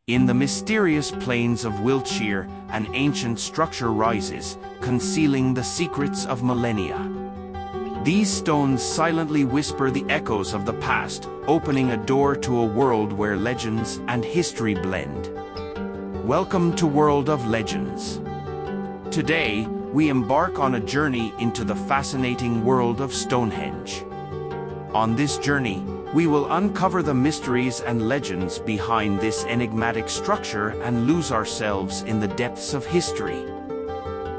In the mysterious plains of Wiltshire, an ancient structure rises, concealing the secrets of millennia. These stones silently whisper the echoes of the past, opening a door to a world where legends and history blend. Welcome to World of Legends. Today, we embark on a journey into the fascinating world of Stonehenge. On this journey, we will uncover the mysteries and legends behind this enigmatic structure and lose ourselves in the depths of history.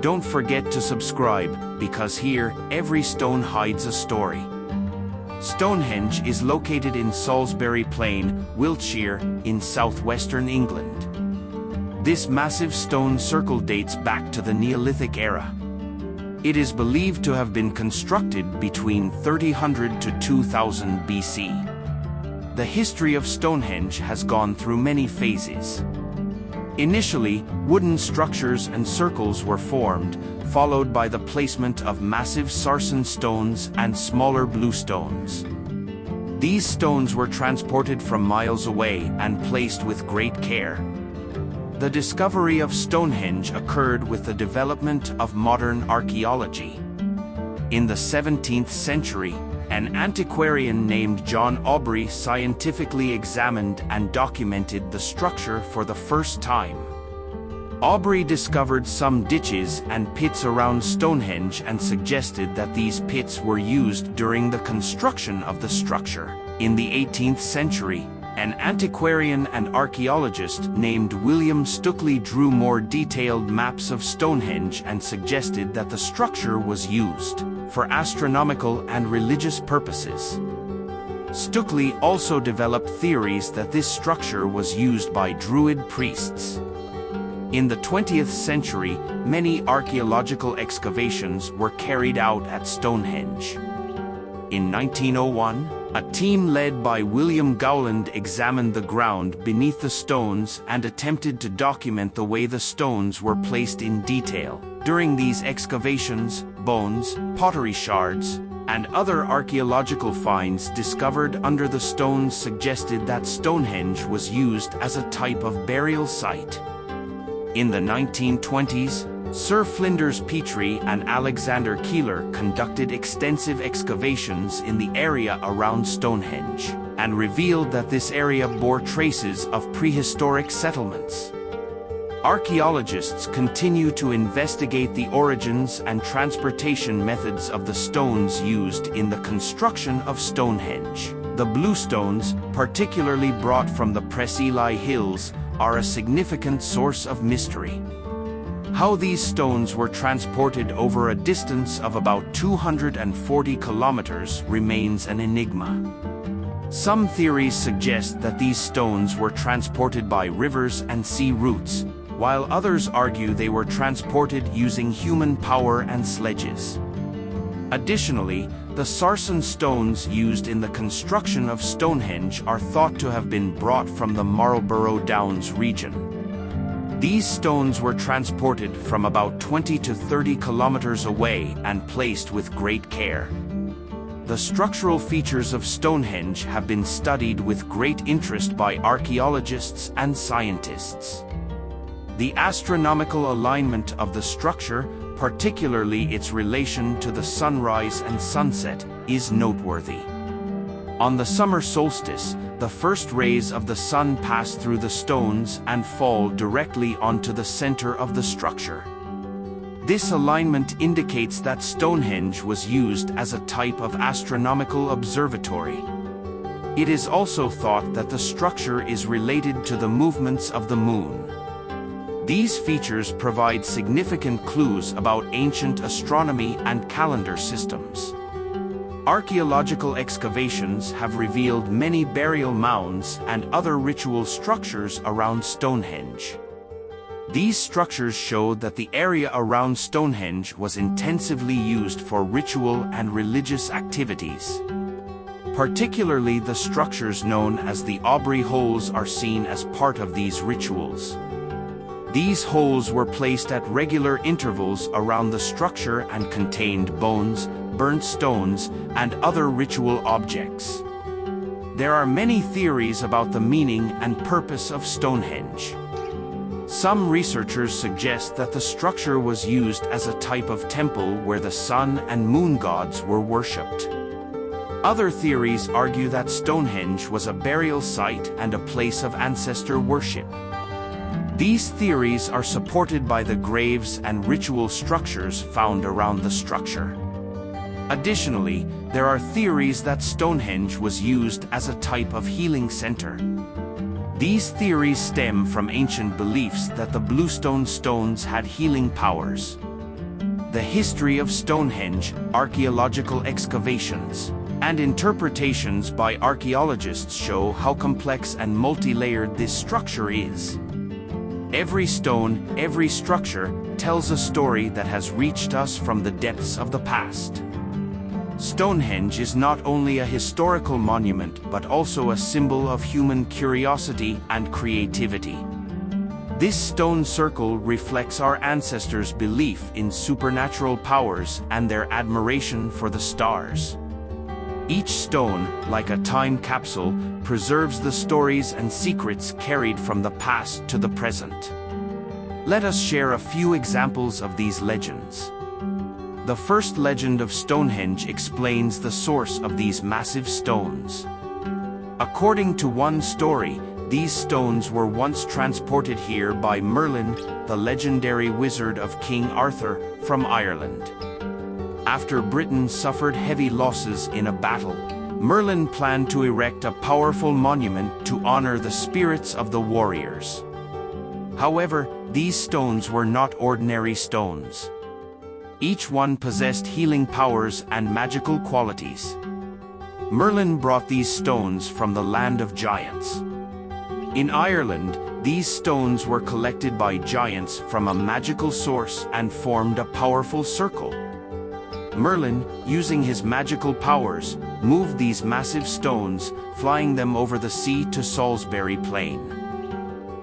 Don't forget to subscribe, because here, every stone hides a story. Stonehenge is located in Salisbury Plain, Wiltshire, in southwestern England. This massive stone circle dates back to the Neolithic era. It is believed to have been constructed between 3000 to 2000 BC. The history of Stonehenge has gone through many phases. Initially, wooden structures and circles were formed, followed by the placement of massive sarsen stones and smaller bluestones. These stones were transported from miles away and placed with great care. The discovery of Stonehenge occurred with the development of modern archaeology. In the 17th century, an antiquarian named John Aubrey scientifically examined and documented the structure for the first time. Aubrey discovered some ditches and pits around Stonehenge and suggested that these pits were used during the construction of the structure. In the 18th century, an antiquarian and archaeologist named William Stukeley drew more detailed maps of Stonehenge and suggested that the structure was used for astronomical and religious purposes. Stukeley also developed theories that this structure was used by Druid priests. In the 20th century, many archaeological excavations were carried out at Stonehenge. In 1901, a team led by William Gowland examined the ground beneath the stones and attempted to document the way the stones were placed in detail. During these excavations, bones, pottery shards, and other archaeological finds discovered under the stones suggested that Stonehenge was used as a type of burial site. In the 1920s, Sir Flinders Petrie and Alexander Keeler conducted extensive excavations in the area around Stonehenge and revealed that this area bore traces of prehistoric settlements. Archaeologists continue to investigate the origins and transportation methods of the stones used in the construction of Stonehenge. The bluestones, particularly brought from the Preseli Hills, are a significant source of mystery. How these stones were transported over a distance of about 240 kilometers remains an enigma. Some theories suggest that these stones were transported by rivers and sea routes, while others argue they were transported using human power and sledges. Additionally, the sarsen stones used in the construction of Stonehenge are thought to have been brought from the Marlborough Downs region. These stones were transported from about 20 to 30 kilometers away and placed with great care. The structural features of Stonehenge have been studied with great interest by archaeologists and scientists. The astronomical alignment of the structure, particularly its relation to the sunrise and sunset, is noteworthy. On the summer solstice, the first rays of the sun pass through the stones and fall directly onto the center of the structure. This alignment indicates that Stonehenge was used as a type of astronomical observatory. It is also thought that the structure is related to the movements of the moon. These features provide significant clues about ancient astronomy and calendar systems. Archaeological excavations have revealed many burial mounds and other ritual structures around Stonehenge. These structures showed that the area around Stonehenge was intensively used for ritual and religious activities. Particularly the structures known as the Aubrey Holes are seen as part of these rituals. These holes were placed at regular intervals around the structure and contained bones, burnt stones, and other ritual objects. There are many theories about the meaning and purpose of Stonehenge. Some researchers suggest that the structure was used as a type of temple where the sun and moon gods were worshipped. Other theories argue that Stonehenge was a burial site and a place of ancestor worship. These theories are supported by the graves and ritual structures found around the structure. Additionally, there are theories that Stonehenge was used as a type of healing center. These theories stem from ancient beliefs that the bluestone stones had healing powers. The history of Stonehenge, archaeological excavations, and interpretations by archaeologists show how complex and multi-layered this structure is. Every stone, every structure, tells a story that has reached us from the depths of the past. Stonehenge is not only a historical monument but also a symbol of human curiosity and creativity. This stone circle reflects our ancestors' belief in supernatural powers and their admiration for the stars. Each stone, like a time capsule, preserves the stories and secrets carried from the past to the present. Let us share a few examples of these legends. The first legend of Stonehenge explains the source of these massive stones. According to one story, these stones were once transported here by Merlin, the legendary wizard of King Arthur, from Ireland. After Britain suffered heavy losses in a battle, Merlin planned to erect a powerful monument to honor the spirits of the warriors. However, these stones were not ordinary stones. Each one possessed healing powers and magical qualities. Merlin brought these stones from the land of giants. In Ireland, these stones were collected by giants from a magical source and formed a powerful circle. Merlin, using his magical powers, moved these massive stones, flying them over the sea to Salisbury Plain.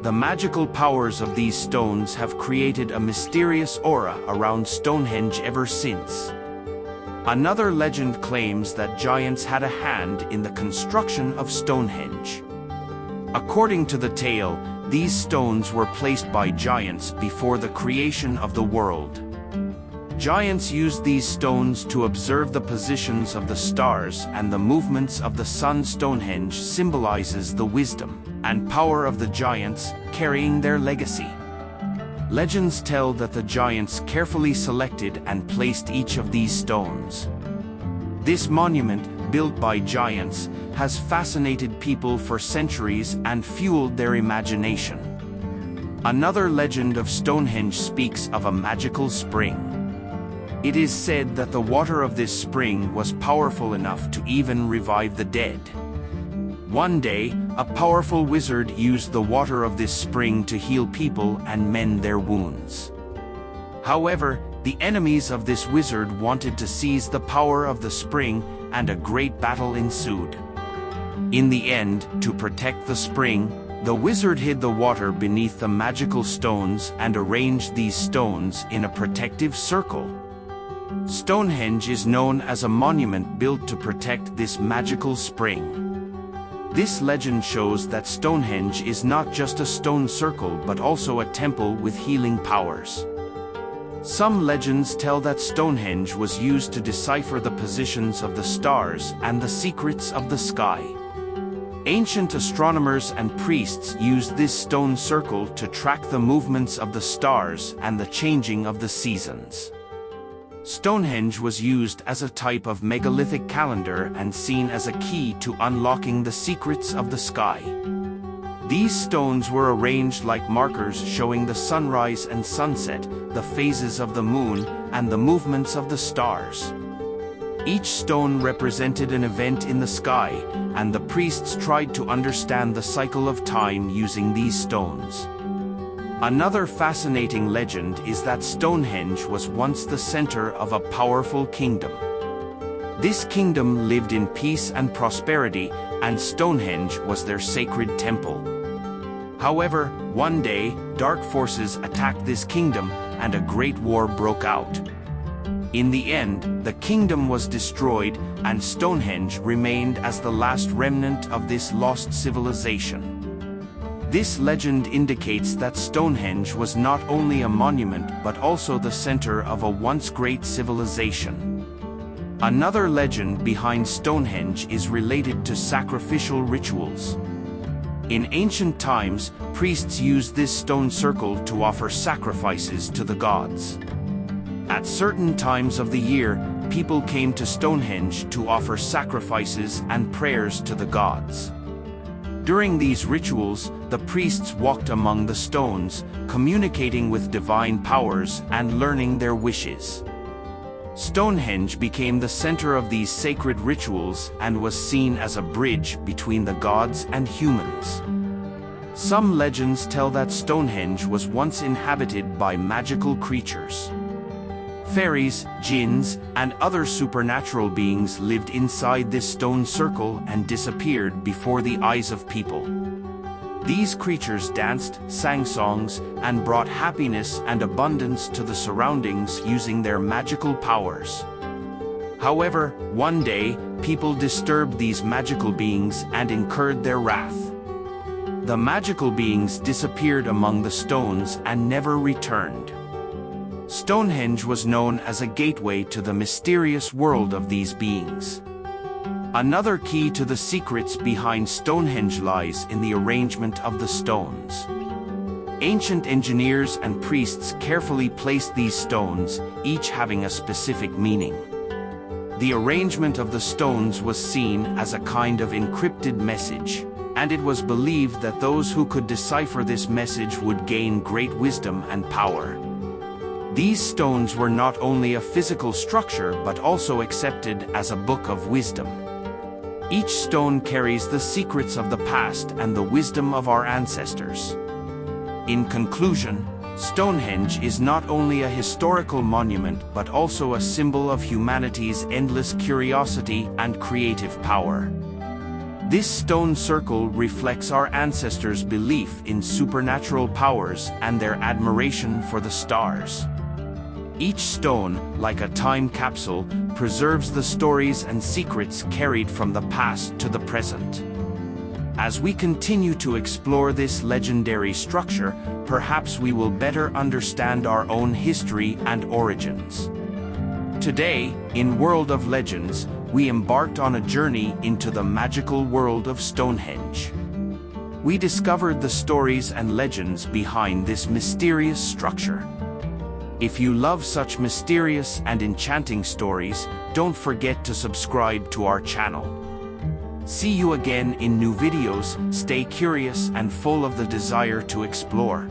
The magical powers of these stones have created a mysterious aura around Stonehenge ever since. Another legend claims that giants had a hand in the construction of Stonehenge. According to the tale, these stones were placed by giants before the creation of the world. Giants used these stones to observe the positions of the stars and the movements of the sun. Stonehenge symbolizes the wisdom and power of the giants, carrying their legacy. Legends tell that the giants carefully selected and placed each of these stones. This monument, built by giants, has fascinated people for centuries and fueled their imagination. Another legend of Stonehenge speaks of a magical spring. It is said that the water of this spring was powerful enough to even revive the dead. One day, a powerful wizard used the water of this spring to heal people and mend their wounds. However, the enemies of this wizard wanted to seize the power of the spring, and a great battle ensued. In the end, to protect the spring, the wizard hid the water beneath the magical stones and arranged these stones in a protective circle. Stonehenge is known as a monument built to protect this magical spring. This legend shows that Stonehenge is not just a stone circle but also a temple with healing powers. Some legends tell that Stonehenge was used to decipher the positions of the stars and the secrets of the sky. Ancient astronomers and priests used this stone circle to track the movements of the stars and the changing of the seasons. Stonehenge was used as a type of megalithic calendar and seen as a key to unlocking the secrets of the sky. These stones were arranged like markers showing the sunrise and sunset, the phases of the moon, and the movements of the stars. Each stone represented an event in the sky, and the priests tried to understand the cycle of time using these stones. Another fascinating legend is that Stonehenge was once the center of a powerful kingdom. This kingdom lived in peace and prosperity, and Stonehenge was their sacred temple. However, one day, dark forces attacked this kingdom, and a great war broke out. In the end, the kingdom was destroyed, and Stonehenge remained as the last remnant of this lost civilization. This legend indicates that Stonehenge was not only a monument but also the center of a once great civilization. Another legend behind Stonehenge is related to sacrificial rituals. In ancient times, priests used this stone circle to offer sacrifices to the gods. At certain times of the year, people came to Stonehenge to offer sacrifices and prayers to the gods. During these rituals, the priests walked among the stones, communicating with divine powers and learning their wishes. Stonehenge became the center of these sacred rituals and was seen as a bridge between the gods and humans. Some legends tell that Stonehenge was once inhabited by magical creatures. Fairies, jinns, and other supernatural beings lived inside this stone circle and disappeared before the eyes of people. These creatures danced, sang songs, and brought happiness and abundance to the surroundings using their magical powers. However, one day, people disturbed these magical beings and incurred their wrath. The magical beings disappeared among the stones and never returned. Stonehenge was known as a gateway to the mysterious world of these beings. Another key to the secrets behind Stonehenge lies in the arrangement of the stones. Ancient engineers and priests carefully placed these stones, each having a specific meaning. The arrangement of the stones was seen as a kind of encrypted message, and it was believed that those who could decipher this message would gain great wisdom and power. These stones were not only a physical structure but also accepted as a book of wisdom. Each stone carries the secrets of the past and the wisdom of our ancestors. In conclusion, Stonehenge is not only a historical monument but also a symbol of humanity's endless curiosity and creative power. This stone circle reflects our ancestors' belief in supernatural powers and their admiration for the stars. Each stone, like a time capsule, preserves the stories and secrets carried from the past to the present. As we continue to explore this legendary structure, perhaps we will better understand our own history and origins. Today, in World of Legends, we embarked on a journey into the magical world of Stonehenge. We discovered the stories and legends behind this mysterious structure. If you love such mysterious and enchanting stories, don't forget to subscribe to our channel. See you again in new videos. Stay curious and full of the desire to explore.